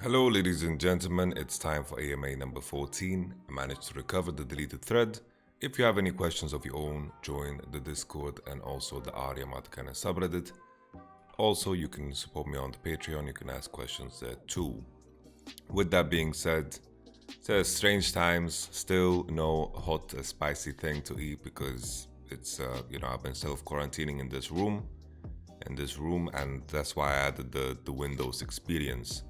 Hello, ladies and gentlemen. It's time for AMA number 14. I managed to recover the deleted thread. If you have any questions of your own, join the Discord and also the YamatoCannon subreddit. Also, you can support me on the Patreon. You can ask questions there too. With that being said, it's strange times. Still no hot, spicy thing to eat because it's I've been self-quarantining in this room, and that's why I added the Windows experience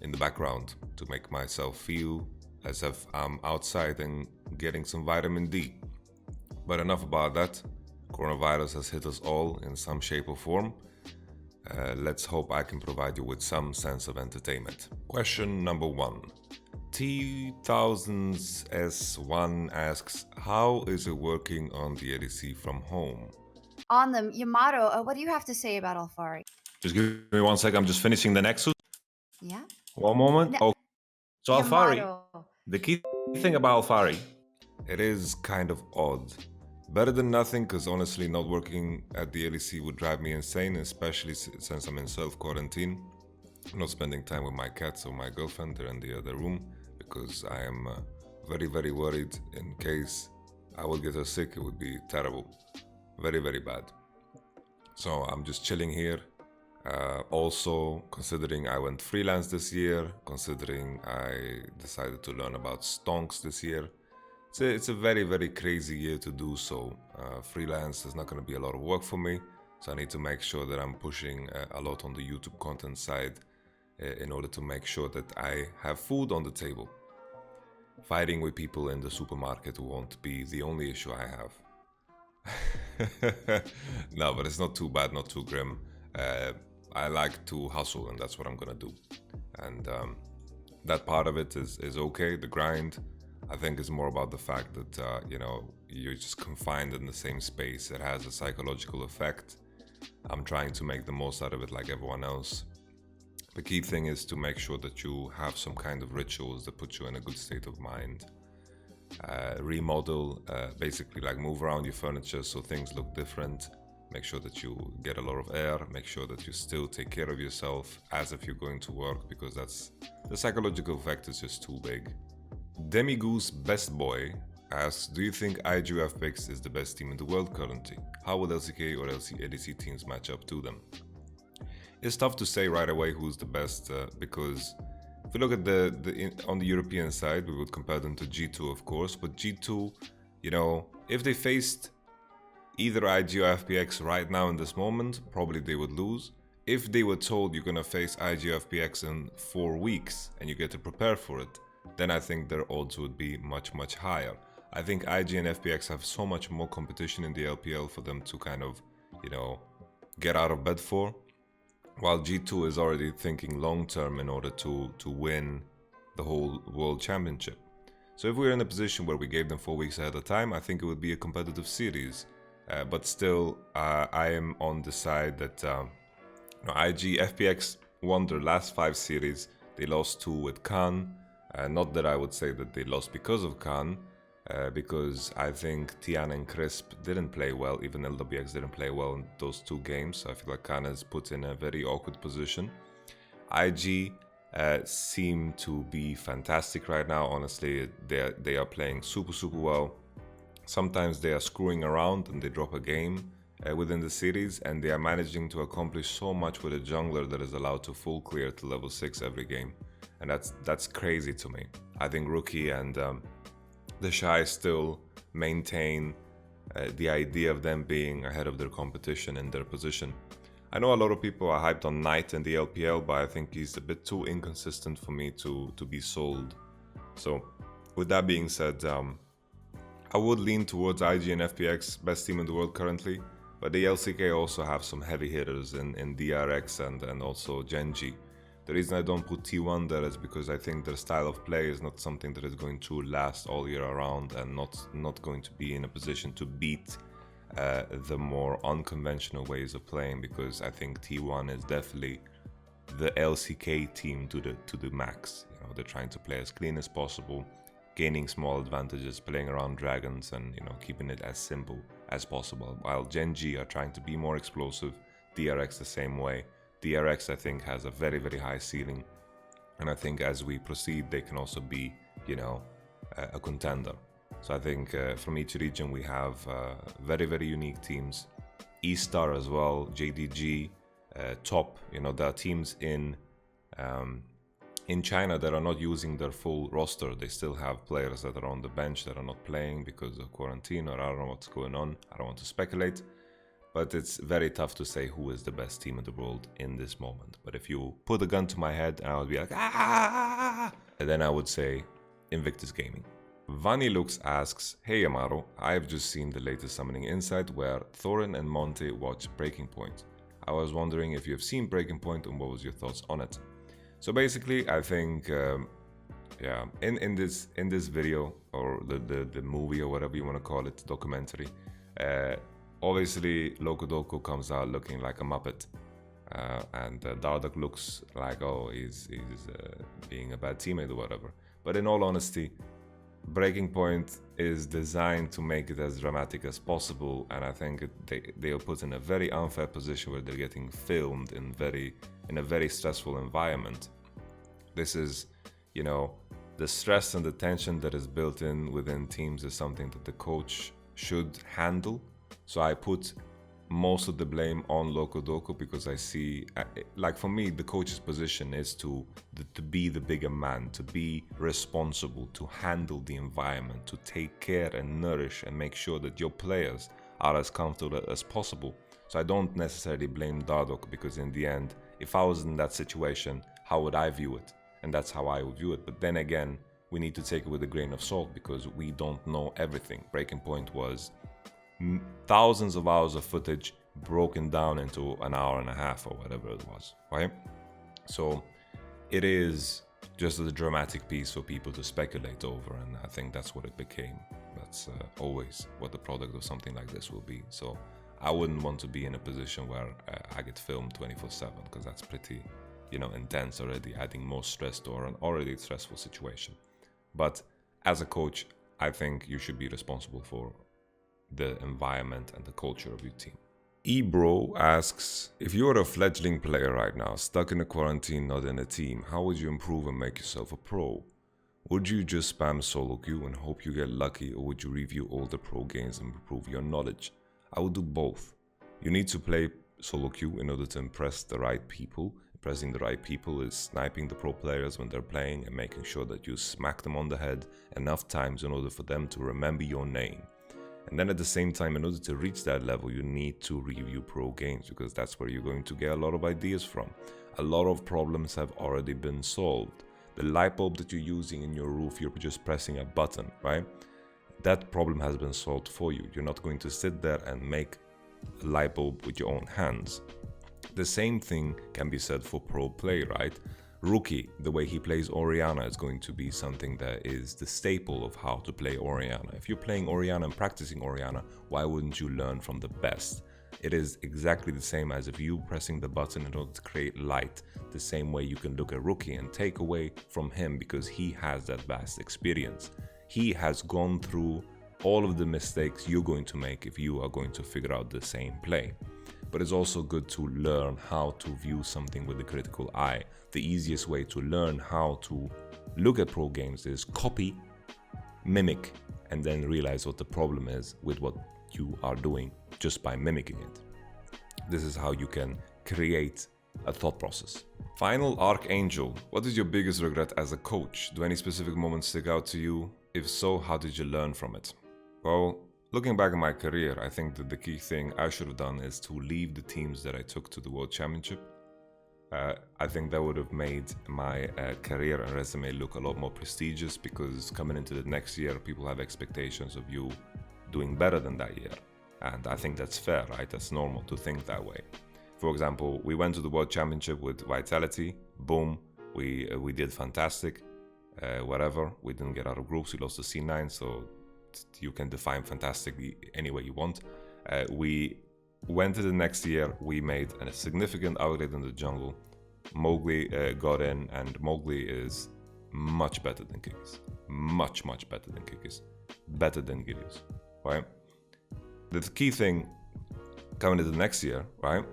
in the background to make myself feel as if I'm outside and getting some vitamin D. But enough about that. Coronavirus has hit us all in some shape or form. Let's hope I can provide you with some sense of entertainment. Question number 1. T1000s1 asks, how is it working on the ADC from home? On them, Yamato, what do you have to say about Alfari? Just give me 1 sec. I'm just finishing the Nexus. Yeah? One moment. No, Oh, so Alfari, Yamato. the key thing about Alfari, It is kind of odd. Better than nothing, because honestly, not working at the LEC would drive me insane, especially since I'm in self-quarantine. I'm not spending time with my cats or my girlfriend. They're in the other room because I am very, very worried in case I will get her sick. It would be terrible. Very, very bad. So I'm just chilling here. Also, considering I went freelance this year, considering I decided to learn about stonks this year, it's a very, very crazy year to do so. Freelance is not going to be a lot of work for me, so I need to make sure that I'm pushing a lot on the YouTube content side in order to make sure that I have food on the table. Fighting with people in the supermarket won't be the only issue I have. No, but it's not too bad, not too grim. I like to hustle, and that's what I'm gonna do. And that part of it is okay. The grind, I think, is more about the fact that you're just confined in the same space. It has a psychological effect. I'm trying to make the most out of it, like everyone else. The key thing is to make sure that you have some kind of rituals that put you in a good state of mind. Remodel, basically like move around your furniture so things look different. Make sure that you get a lot of air. Make sure that you still take care of yourself as if you're going to work, because that's the psychological effect is just too big. Demigoose Best Boy asks, do you think IGFPX is the best team in the world currently? How will LCK or ADC teams match up to them? It's tough to say right away who's the best because if you look at on the European side, we would compare them to G2, of course. But G2, if they faced either IG or FPX right now in this moment, probably they would lose. If they were told you're gonna face IG or FPX in 4 weeks and you get to prepare for it, then I think their odds would be much, much higher. I think IG and FPX have so much more competition in the LPL for them to kind of, get out of bed for. While G2 is already thinking long-term in order to win the whole World Championship. So if we're in a position where we gave them 4 weeks ahead of time, I think it would be a competitive series. But still, I am on the side that IG, FPX won their last 5 series. They lost 2 with Khan. Not that I would say that they lost because of Khan, because I think Tian and Crisp didn't play well. Even LWX didn't play well in those 2 games. So I feel like Khan is put in a very awkward position. IG seem to be fantastic right now. Honestly, they are playing super, super well. Sometimes they are screwing around and they drop a game within the series, and they are managing to accomplish so much with a jungler that is allowed to full clear to level 6 every game. And that's crazy to me. I think Rookie and the Shy still maintain the idea of them being ahead of their competition in their position. I know a lot of people are hyped on Knight in the LPL, but I think he's a bit too inconsistent for me to be sold. So with that being said, I would lean towards IG and FPX, best team in the world currently, but the LCK also have some heavy hitters in DRX and also Genji. The reason I don't put T1 there is because I think their style of play is not something that is going to last all year around and not going to be in a position to beat the more unconventional ways of playing, because I think T1 is definitely the LCK team to the max. They're trying to play as clean as possible, gaining small advantages, playing around dragons, and keeping it as simple as possible. While Genji are trying to be more explosive, DRX the same way. DRX, I think, has a very, very high ceiling. And I think as we proceed, they can also be, a contender. So I think from each region we have very, very unique teams. E-Star as well, JDG, Top. There are teams in China that are not using their full roster. They still have players that are on the bench that are not playing because of quarantine, or I don't know what's going on. I don't want to speculate. But it's very tough to say who is the best team in the world in this moment. But if you put a gun to my head, I would be like, ah! And then I would say Invictus Gaming. Vanilux asks, hey Yamato, I have just seen the latest Summoning Insight where Thorin and Monte watch Breaking Point. I was wondering if you have seen Breaking Point and what was your thoughts on it. So basically, I think, in this video, or the movie, or whatever you want to call it, documentary, obviously Locodoco comes out looking like a Muppet, and Dardak looks like, he's being a bad teammate or whatever. But in all honesty, Breaking Point is designed to make it as dramatic as possible, and I think they are put in a very unfair position where they're getting filmed in a very stressful environment. This is, the stress and the tension that is built in within teams is something that the coach should handle. So I put most of the blame on Locodoco because I see, like for me, the coach's position is to be the bigger man, to be responsible, to handle the environment, to take care and nourish and make sure that your players are as comfortable as possible. So I don't necessarily blame Dardoch, because in the end, if I was in that situation, how would I view it? And that's how I would view it. But then again, we need to take it with a grain of salt because we don't know everything. Breaking Point was thousands of hours of footage broken down into an hour and a half or whatever it was, right? So it is just a dramatic piece for people to speculate over, and I think that's what it became. That's always what the product of something like this will be. So I wouldn't want to be in a position where I get filmed 24/7, because that's pretty, intense already, adding more stress to an already stressful situation. But as a coach, I think you should be responsible for the environment and the culture of your team. Ebro asks, if you are a fledgling player right now, stuck in a quarantine, not in a team, how would you improve and make yourself a pro? Would you just spam solo queue and hope you get lucky, or would you review all the pro games and improve your knowledge? I would do both. You need to play solo queue in order to impress the right people. Impressing the right people is sniping the pro players when they're playing and making sure that you smack them on the head enough times in order for them to remember your name. And then at the same time, in order to reach that level, you need to review pro games, because that's where you're going to get a lot of ideas from. A lot of problems have already been solved. The light bulb that you're using in your roof, you're just pressing a button, right? That problem has been solved for you. You're not going to sit there and make a light bulb with your own hands. The same thing can be said for pro play, right? Rookie, the way he plays Orianna is going to be something that is the staple of how to play Orianna. If you're playing Orianna and practicing Orianna, why wouldn't you learn from the best? It is exactly the same as if you pressing the button in order to create light. The same way you can look at Rookie and take away from him, because he has that vast experience. He has gone through all of the mistakes you're going to make if you are going to figure out the same play. But it's also good to learn how to view something with a critical eye. The easiest way to learn how to look at pro games is copy, mimic, and then realize what the problem is with what you are doing just by mimicking it. This is how you can create a thought process. Final Archangel, what is your biggest regret as a coach? Do any specific moments stick out to you? If so, how did you learn from it? Well, looking back at my career, I think that the key thing I should have done is to leave the teams that I took to the World Championship. I think that would have made my career and resume look a lot more prestigious, because coming into the next year, people have expectations of you doing better than that year. And I think that's fair, right? That's normal to think that way. For example, we went to the World Championship with Vitality. Boom, we did fantastic. Whatever, we didn't get out of groups. We lost to C9, so you can define fantastic any way you want. We went to the next year. We made a significant upgrade in the jungle. Mowgli got in, and Mowgli is much better than Kikis. Much better than Kikis. Better than Gilius, right? The key thing coming to the next year, right?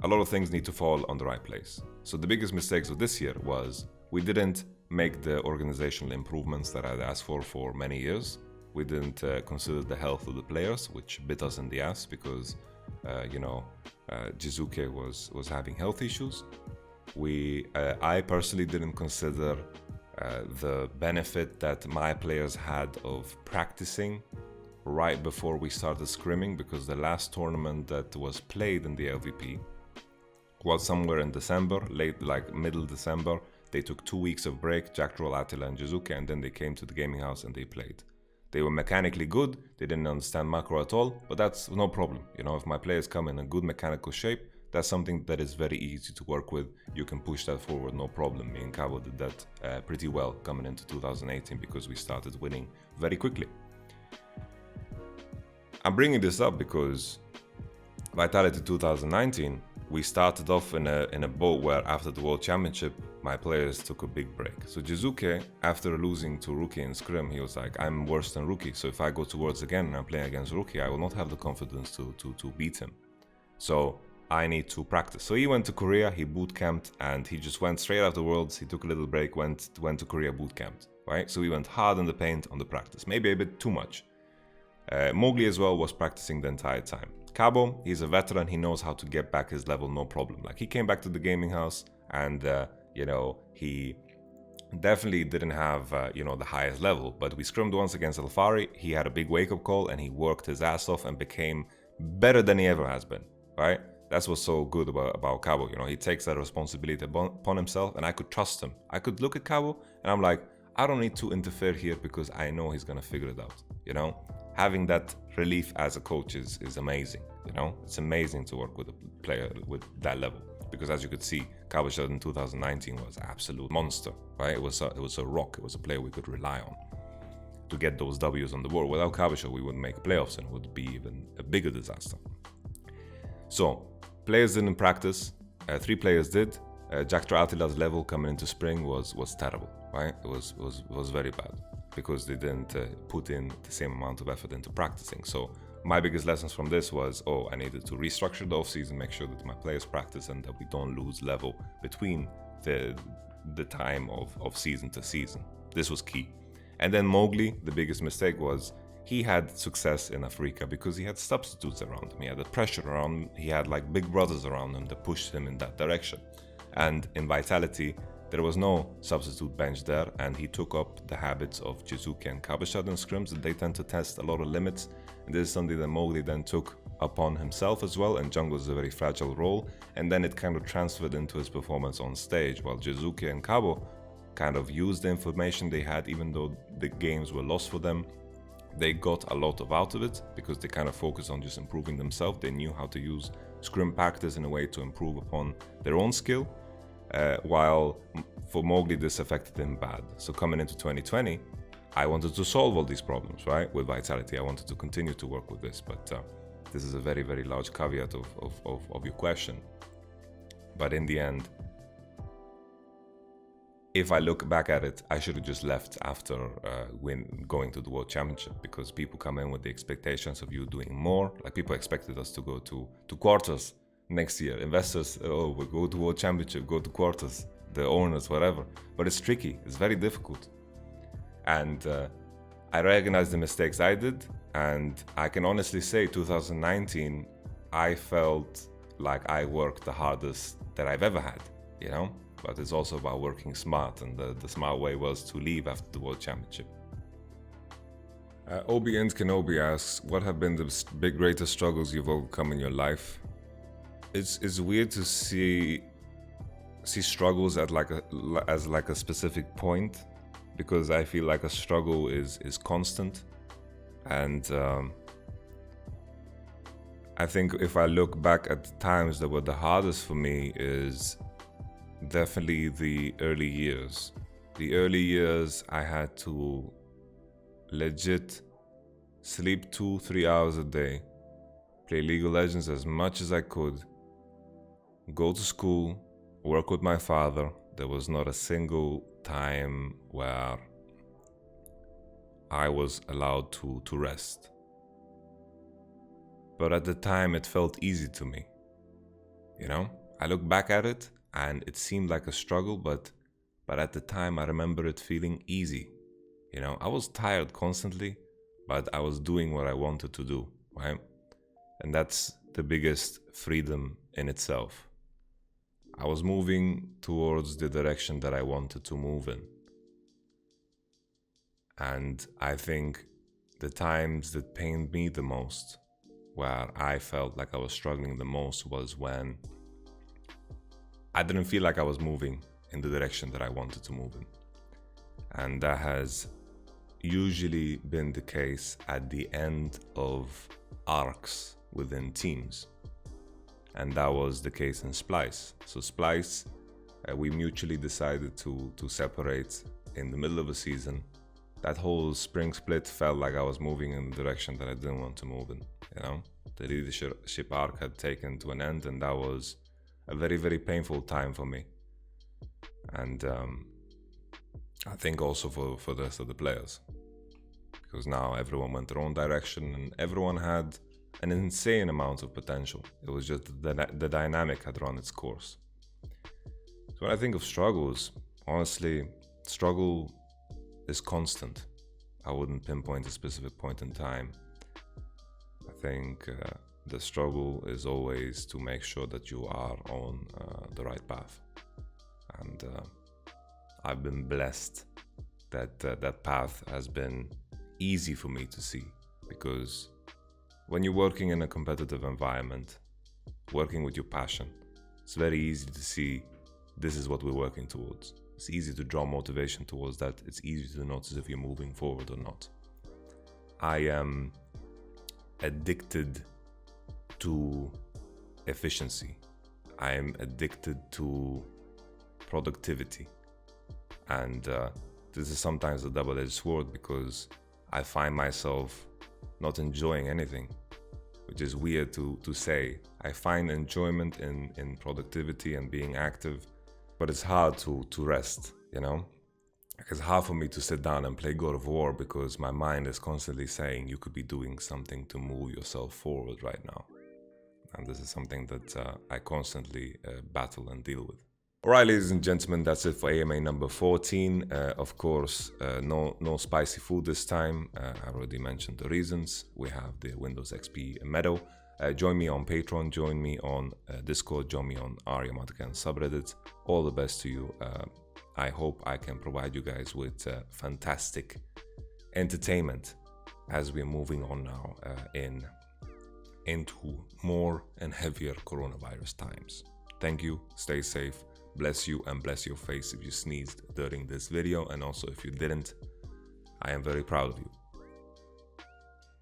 a lot of things need to fall on the right place. So the biggest mistakes of this year was we didn't make the organizational improvements that I'd asked for many years. We didn't consider the health of the players, which bit us in the ass because, Jizuke was having health issues. I personally didn't consider the benefit that my players had of practicing right before we started scrimming, because the last tournament that was played in the LVP was somewhere in December, late, like middle December. They took 2 weeks of break, Jack Troll, Attila, and Jizuke, and then they came to the gaming house and they played. They were mechanically good, they didn't understand macro at all, but that's no problem. If my players come in a good mechanical shape, that's something that is very easy to work with. You can push that forward, no problem. Me and Cabo did that pretty well coming into 2018 because we started winning very quickly. I'm bringing this up because Vitality 2019, we started off in a boat where after the World Championship, my players took a big break. So Jizuke, after losing to Rookie in Scrim, he was like, I'm worse than Rookie, so if I go to Worlds again and I'm playing against Rookie, I will not have the confidence to beat him. So I need to practice. So he went to Korea, he boot camped, and he just went straight after Worlds. He took a little break, went to Korea, boot camped, right? So he went hard in the paint on the practice, maybe a bit too much. Mowgli as well was practicing the entire time. Cabo, he's a veteran, he knows how to get back his level, no problem. Like, he came back to the gaming house and, he definitely didn't have, the highest level, but we scrimmed once against Alfari. He had a big wake-up call and he worked his ass off and became better than he ever has been, right? That's what's so good about Cabo. He takes that responsibility upon himself, and I could trust him. I could look at Cabo and I'm like, I don't need to interfere here because I know he's gonna figure it out. Having that relief as a coach is amazing. It's amazing to work with a player with that level, because as you could see, Cabo in 2019 was an absolute monster, right? It was a rock. It was a player we could rely on to get those W's on the board. Without Cabo, we wouldn't make playoffs and it would be even a bigger disaster. So players didn't practice. 3 players did. Jack Attila's level coming into spring was terrible, right? It was very bad because they didn't put in the same amount of effort into practicing. So my biggest lessons from this was, I needed to restructure the offseason, make sure that my players practice and that we don't lose level between the time of season to season. This was key. And then Mowgli, the biggest mistake was he had success in Africa because he had substitutes around him. He had the pressure around him. He had like big brothers around him that pushed him in that direction. And in Vitality, there was no substitute bench there, and he took up the habits of Jizuke and Kabashad in scrims, and they tend to test a lot of limits. And this is something that Mowgli then took upon himself as well, and jungle is a very fragile role, and then it kind of transferred into his performance on stage, while Jizuke and Kabo kind of used the information they had, even though the games were lost for them. They got a lot out of it because they kind of focused on just improving themselves. They knew how to use scrim practice in a way to improve upon their own skill. While for Mowgli, this affected him bad. So coming into 2020, I wanted to solve all these problems, right? With Vitality, I wanted to continue to work with this, but this is a very, very large caveat of your question. But in the end, if I look back at it, I should have just left after going to the World Championship, because people come in with the expectations of you doing more. Like, people expected us to go to quarters next year. Investors, we'll go to World Championship, go to quarters, the owners, whatever. But it's tricky, it's very difficult. And I recognize the mistakes I did, and I can honestly say 2019, I felt like I worked the hardest that I've ever had, But it's also about working smart, and the smart way was to leave after the World Championship. Obi and Kenobi asks, what have been the greatest struggles you've overcome in your life? It's weird to see struggles as a specific point, because I feel like a struggle is constant, and I think if I look back at the times that were the hardest for me is definitely the early years. The early years, I had to legit sleep 2-3 hours a day, play League of Legends as much as I could, go to school, work with my father. There was not a single time where I was allowed to rest. But at the time, it felt easy to me. You know, I look back at it and it seemed like a struggle, but at the time I remember it feeling easy. You know, I was tired constantly, but I was doing what I wanted to do, right? And that's the biggest freedom in itself. I was moving towards the direction that I wanted to move in. And I think the times that pained me the most, where I felt like I was struggling the most, was when I didn't feel like I was moving in the direction that I wanted to move in. And that has usually been the case at the end of arcs within teams. And that was the case in Splice. So Splice, we mutually decided to separate in the middle of a season. That whole spring split felt like I was moving in the direction that I didn't want to move in, you know? The leadership arc had taken to an end, and that was a very, very painful time for me. And I think also for the rest of the players, because now everyone went their own direction and everyone had an insane amount of potential. It was just the dynamic had run its course. So when I think of struggles, honestly, struggle is constant. I wouldn't pinpoint a specific point in time. I think the struggle is always to make sure that you are on the right path. And I've been blessed that that path has been easy for me to see, because when you're working in a competitive environment, working with your passion, it's very easy to see this is what we're working towards. It's easy to draw motivation towards that. It's easy to notice if you're moving forward or not. I am addicted to efficiency. I am addicted to productivity. And this is sometimes a double-edged sword, because I find myself not enjoying anything, which is weird to say. I find enjoyment in productivity and being active, but it's hard to rest, you know? It's hard for me to sit down and play God of War, because my mind is constantly saying you could be doing something to move yourself forward right now. And this is something that I constantly battle and deal with. All right, ladies and gentlemen, that's it for AMA number 14. Of course, no spicy food this time. I already mentioned the reasons. We have the Windows XP medal. Join me on Patreon, join me on Discord, join me on our YamatoCannon subreddit. All the best to you. I hope I can provide you guys with fantastic entertainment as we're moving on now into more and heavier coronavirus times. Thank you, stay safe, bless you and bless your face if you sneezed during this video, and also if you didn't, I am very proud of you.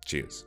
Cheers.